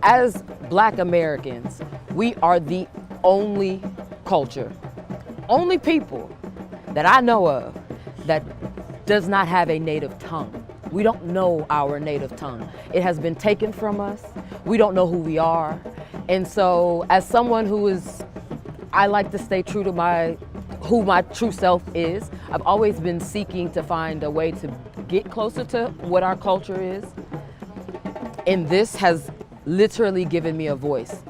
As Black Americans, we are the only culture, only people that I know of that does not have a native tongue. We don't know our native tongue. It has been taken from us. We don't know who we are. And so as someone I like to stay true to who my true self is. I've always been seeking to find a way to get closer to what our culture is. And this has literally given me a voice.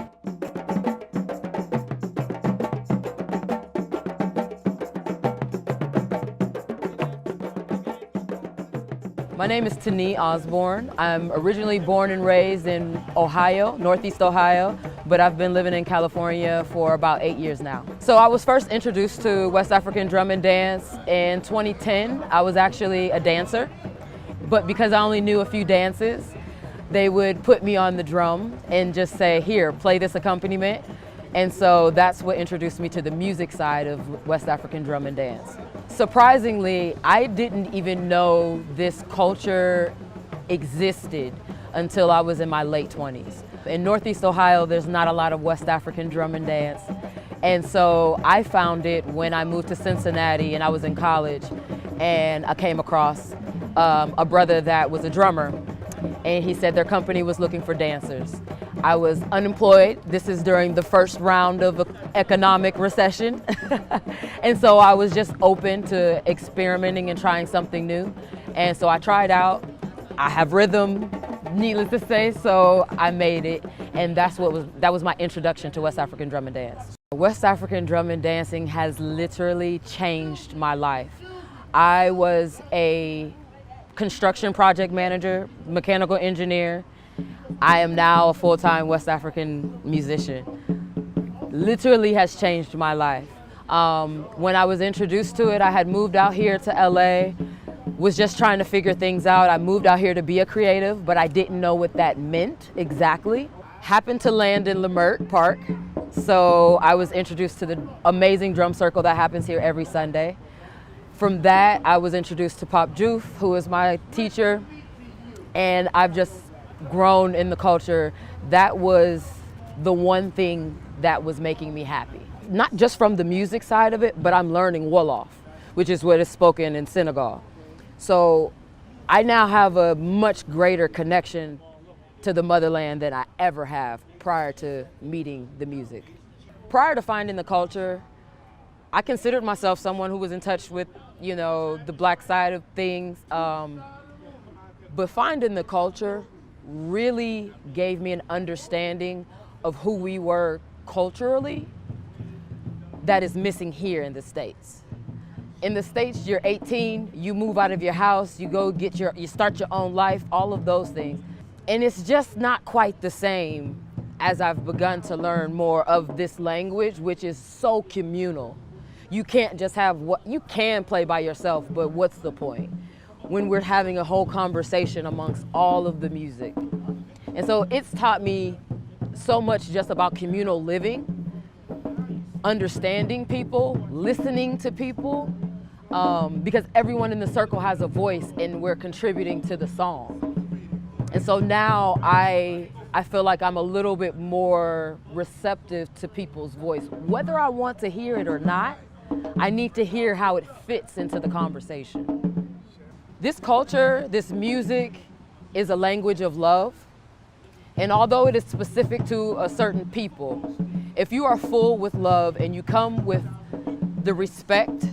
My name is Tanee Eosborn. I'm originally born and raised in Ohio, Northeast Ohio, but I've been living in California for about 8 years now. So I was first introduced to West African drum and dance in 2010. I was actually a dancer, but because I only knew a few dances, they would put me on the drum and just say, here, play this accompaniment. And so that's what introduced me to the music side of West African drum and dance. Surprisingly, I didn't even know this culture existed until I was in my late 20s. In Northeast Ohio, there's not a lot of West African drum and dance. And so I found it when I moved to Cincinnati and I was in college, and I came across a brother that was a drummer, and he said their company was looking for dancers. I was unemployed. This is during the first round of economic recession. And so I was just open to experimenting and trying something new. And so I tried out. I have rhythm, needless to say, so I made it. And that was my introduction to West African drum and dance. West African drum and dancing has literally changed my life. I was a construction project manager, mechanical engineer. I am now a full-time West African musician. Literally has changed my life. When I was introduced to it, I had moved out here to LA, was just trying to figure things out. I moved out here to be a creative, but I didn't know what that meant exactly. Happened to land in Leimert Park, so I was introduced to the amazing drum circle that happens here every Sunday. From that, I was introduced to Pop Joof, who is my teacher, and I've just grown in the culture. That was the one thing that was making me happy. Not just from the music side of it, but I'm learning Wolof, which is what is spoken in Senegal. So I now have a much greater connection to the motherland than I ever have prior to meeting the music. Prior to finding the culture, I considered myself someone who was in touch with, the Black side of things. But finding the culture really gave me an understanding of who we were culturally that is missing here in the States. In the States, you're 18, you move out of your house, you go you start your own life, all of those things. And it's just not quite the same as I've begun to learn more of this language, which is so communal. You can't just have you can play by yourself, but what's the point when we're having a whole conversation amongst all of the music? And so it's taught me so much just about communal living, understanding people, listening to people, because everyone in the circle has a voice and we're contributing to the song. And so now I feel like I'm a little bit more receptive to people's voice. Whether I want to hear it or not, I need to hear how it fits into the conversation. This culture, this music, is a language of love. And although it is specific to a certain people, if you are full with love and you come with the respect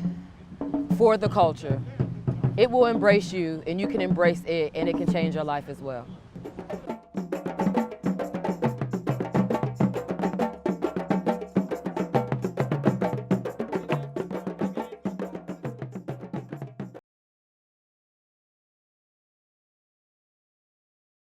for the culture, it will embrace you and you can embrace it, and it can change your life as well.